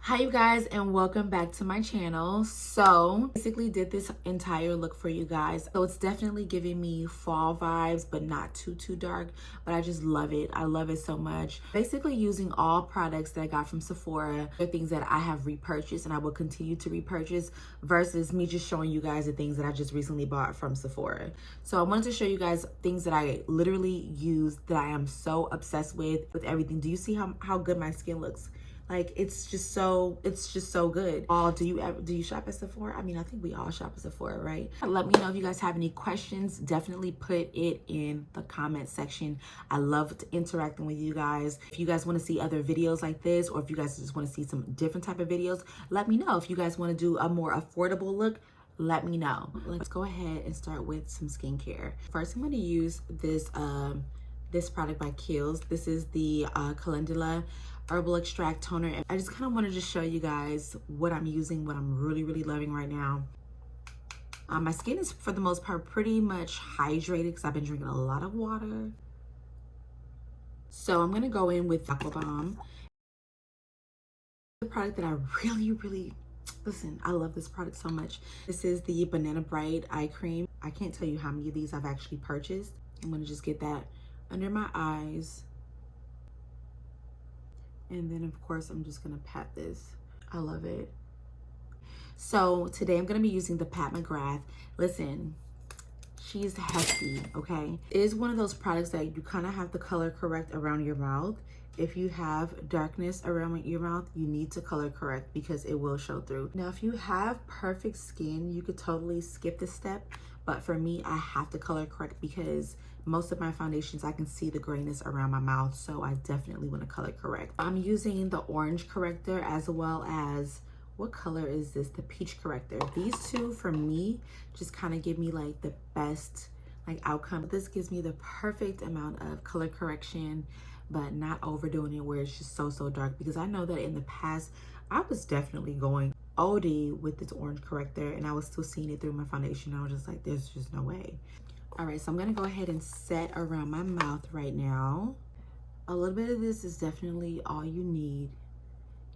Hi you guys, and welcome back to my channel. So basically did this entire look for you guys, so it's definitely giving me fall vibes, but not too dark. But I just love it. I love it so much. Basically using all products that I got from Sephora. The things that I have repurchased and I will continue to repurchase, versus me just showing you guys the things that I just recently bought from Sephora. So I wanted to show you guys things that I literally used that I am so obsessed with everything. Do you see how good my skin looks? Like it's just so good. Do you shop at Sephora? I mean, I think we all shop at Sephora, right? Let me know if you guys have any questions. Definitely put it in the comment section. I love interacting with you guys. If you guys want to see other videos like this, or if you guys just want to see some different type of videos, let me know. If you guys want to do a more affordable look, let me know. Let's go ahead and start with some skincare. First, I'm going to use this this product by Kiehl's. This is the Calendula Herbal Extract Toner. I just kind of wanted to show you guys what I'm using, what I'm really loving right now. My skin is, for the most part, pretty much hydrated because I've been drinking a lot of water. So I'm going to go in with Aqua Bomb. The product that I really listen, I love this product so much. This is the Banana Bright Eye Cream. I can't tell you how many of these I've actually purchased. I'm going to just get that under my eyes. And then of course, I'm just gonna pat this. I love it. So today I'm gonna be using the Pat McGrath. Listen, she's hefty, okay? It is one of those products that you kind of have to color correct around your mouth. If you have darkness around your mouth, you need to color correct because it will show through. Now, if you have perfect skin, you could totally skip this step. But for me, I have to color correct because most of my foundations, I can see the grayness around my mouth. So I definitely want to color correct. I'm using the orange corrector as well as, what color is this? The peach corrector. These two for me just kind of give me like the best like outcome. This gives me the perfect amount of color correction, but not overdoing it where it's just so dark, because I know that in the past I was definitely going OD with this orange corrector and I was still seeing it through my foundation. I was just like, there's just no way. All right, so I'm gonna go ahead and set around my mouth right now. A little bit of this is definitely all you need.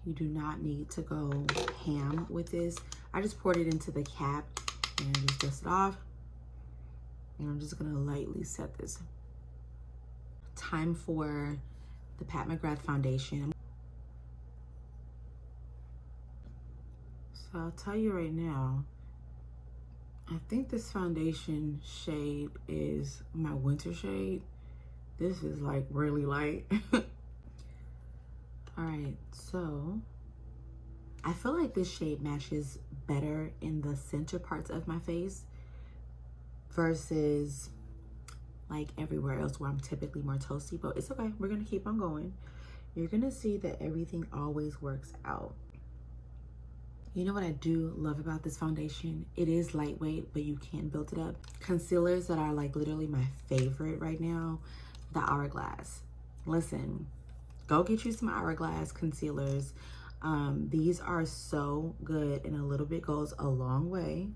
You do not need to go ham with this. I just poured it into the cap and just dust it off. And I'm just gonna lightly set this. Time for the Pat McGrath foundation. So I'll tell you right now, I think this foundation shade is my winter shade. This is like really light. All right, so I feel like this shade matches better in the center parts of my face versus like everywhere else where I'm typically more toasty, but it's okay. We're gonna keep on going. You're gonna see that everything always works out. You know what I do love about this foundation? It is lightweight, but you can build it up. Concealers that are like literally my favorite right now, the Hourglass. Listen, go get you some Hourglass concealers. These are so good, and a little bit goes a long way.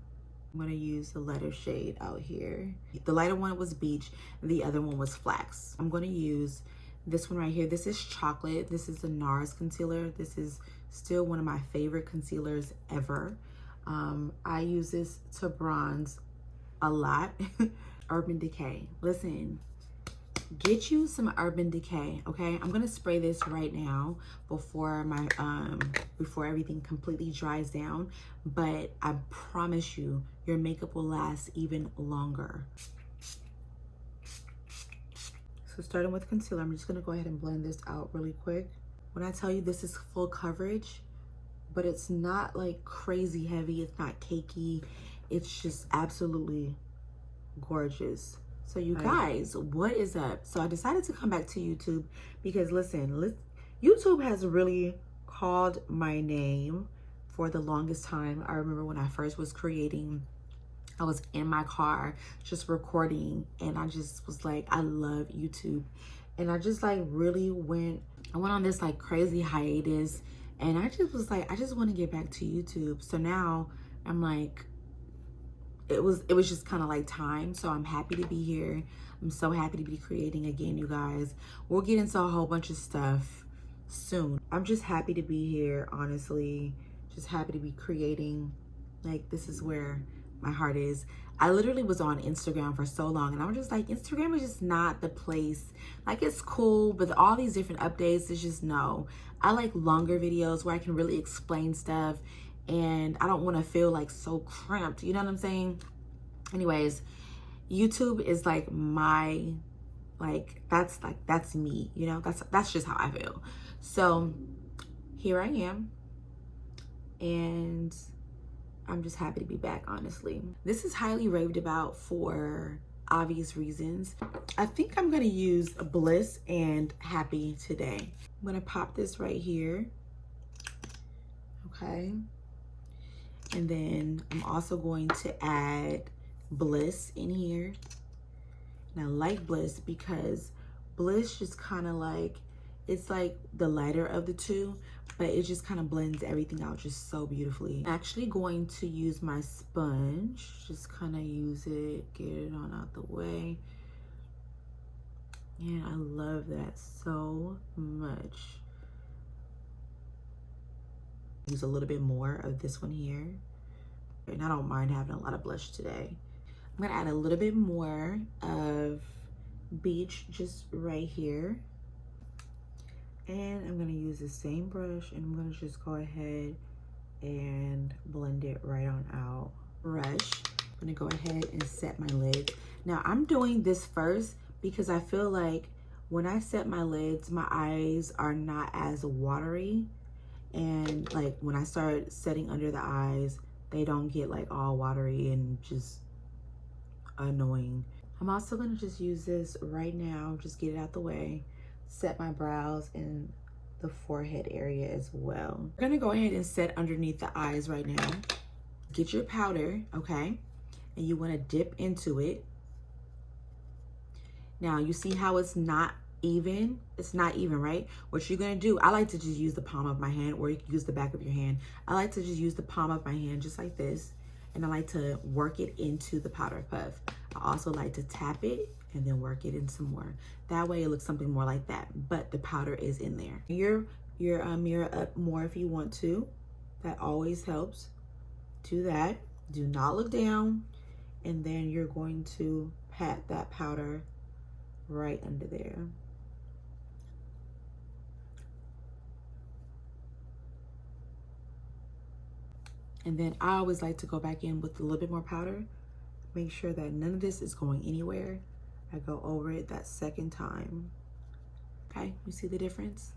I'm gonna use the lighter shade out here. The lighter one was Beach, the other one was Flax. I'm gonna use this one right here. This is Chocolate. This is the NARS concealer. This is still one of my favorite concealers ever. I use this to bronze a lot. Urban Decay. Listen, get you some Urban Decay, okay? I'm gonna spray this right now before my before everything completely dries down, but I promise you your makeup will last even longer. So starting with concealer, I'm just gonna go ahead and blend this out really quick. When I tell you this is full coverage, but it's not like crazy heavy, it's not cakey, it's just absolutely gorgeous. So you guys, what is up? So I decided to come back to YouTube because listen, YouTube has really called my name for the longest time. I remember when I first was creating, I was in my car just recording and I just was like, I love YouTube. And I just like really went on this like crazy hiatus, and I just was like, I just want to get back to YouTube. So now I'm like, it was just kind of like time. So I'm happy to be here. I'm so happy to be creating again, you guys. We'll get into a whole bunch of stuff soon. I'm just happy to be here, honestly. Just happy to be creating. Like, this is where my heart is. I literally was on Instagram for so long, and I was just like, Instagram is just not the place. Like, it's cool, but all these different updates, it's just no. I like longer videos where I can really explain stuff, and I don't want to feel like so cramped. You know what I'm saying? Anyways, YouTube is like my, that's me, you know? That's just how I feel. So here I am, and I'm just happy to be back, honestly. This is highly raved about for obvious reasons. I think I'm gonna use Bliss and Happy today. I'm gonna pop this right here, okay? And then I'm also going to add Bliss in here. And I like Bliss because Bliss just kind of like, it's like the lighter of the two, but it just kind of blends everything out just so beautifully. I'm actually going to use my sponge, just kind of use it, get it on out the way. And I love that so much. Use a little bit more of this one here. And I don't mind having a lot of blush today. I'm gonna add a little bit more of Beach just right here. And I'm gonna use the same brush, and I'm gonna just go ahead and blend it right on out. Brush, I'm gonna go ahead and set my lids. Now I'm doing this first because I feel like when I set my lids, my eyes are not as watery. And like when I start setting under the eyes, they don't get like all watery and just annoying. I'm also gonna just use this right now, just get it out the way, set my brows and the forehead area as well. We're gonna go ahead and set underneath the eyes right now. Get your powder, okay? And you wanna dip into it. Now you see how it's not even? It's not even, right? What you're gonna do, I like to just use the palm of my hand, or you can use the back of your hand. I like to just use the palm of my hand just like this, and I like to work it into the powder puff. I also like to tap it and then work it in some more. That way it looks something more like that, but the powder is in there. Your mirror up more if you want to. That always helps. Do that. Do not look down. And then you're going to pat that powder right under there. And then I always like to go back in with a little bit more powder. Make sure that none of this is going anywhere. I go over it that second time. Okay, you see the difference?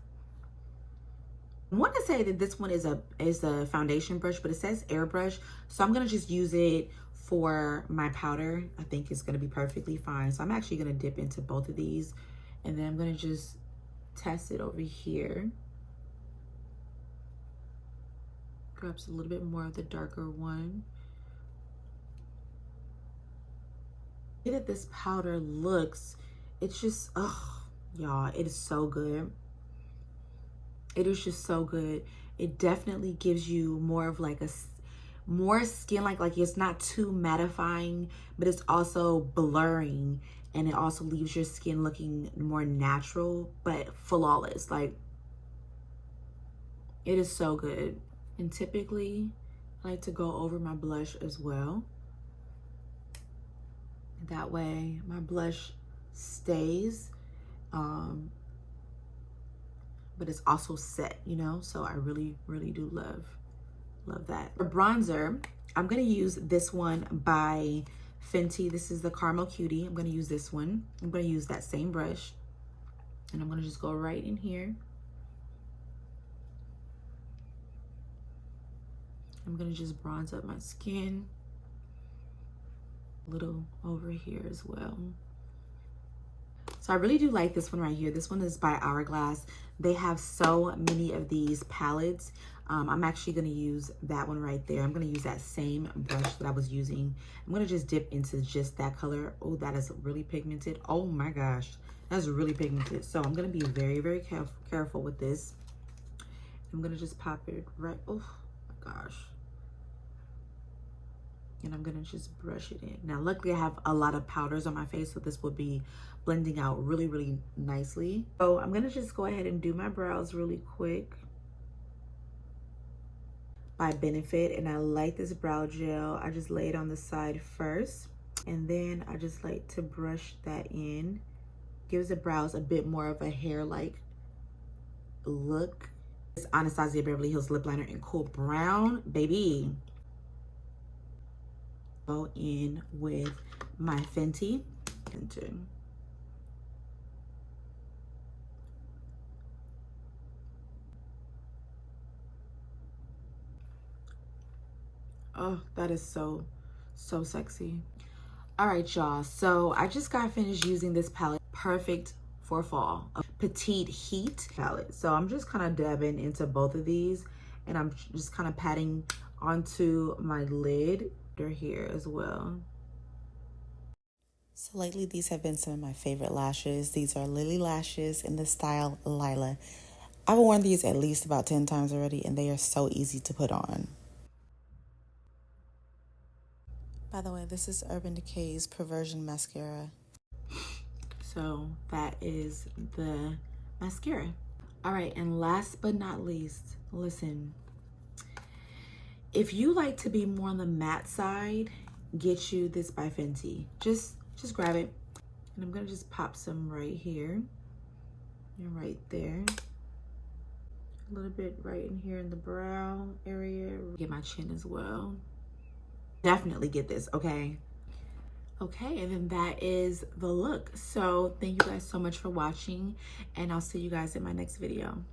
I want to say that this one is a foundation brush, but it says airbrush. So I'm gonna just use it for my powder. I think it's gonna be perfectly fine. So I'm actually gonna dip into both of these, and then I'm gonna just test it over here. Perhaps a little bit more of the darker one. The way that this powder looks, it's just, oh, y'all, it is so good. It is just so good. It definitely gives you more of like more skin, like it's not too mattifying, but it's also blurring, and it also leaves your skin looking more natural, but flawless. Like, it is so good. And typically, I like to go over my blush as well. That way, my blush stays, but it's also set, you know? So I really, really do love that. For bronzer, I'm gonna use this one by Fenty. This is the Caramel Cutie. I'm gonna use this one. I'm gonna use that same brush, and I'm gonna just go right in here. I'm gonna just bronze up my skin. A little over here as well. So I really do like this one right here. This one is by Hourglass. They have so many of these palettes. I'm actually gonna use that one right there. I'm gonna use that same brush that I was using. I'm gonna just dip into just that color. Oh, that is really pigmented. Oh my gosh, that's really pigmented. So I'm gonna be very, very careful with this. I'm gonna just pop it right, oh my gosh. and I'm gonna just brush it in. Now, luckily I have a lot of powders on my face, so this will be blending out really, really nicely. So I'm gonna just go ahead and do my brows really quick by Benefit, and I like this brow gel. I just lay it on the side first, and then I just like to brush that in. Gives the brows a bit more of a hair-like look. It's Anastasia Beverly Hills lip liner in Cool Brown, baby. Go in with my Fenty. Oh, that is so sexy. All right, y'all. So I just got finished using this palette. Perfect for fall. A Petite Heat palette. So I'm just kind of dabbing into both of these, and I'm just kind of patting onto my lid. They're here as well. So lately, these have been some of my favorite lashes. These are Lily lashes in the style Lila. I've worn these at least about 10 times already, and they are so easy to put on. By the way, this is Urban Decay's Perversion Mascara. So that is the mascara. All right, and last but not least, listen. If you like to be more on the matte side, get you this by Fenty. Just grab it. And I'm gonna just pop some right here and right there. A little bit right in here in the brow area. Get my chin as well. Definitely get this, okay? Okay, and then that is the look. So thank you guys so much for watching, and I'll see you guys in my next video.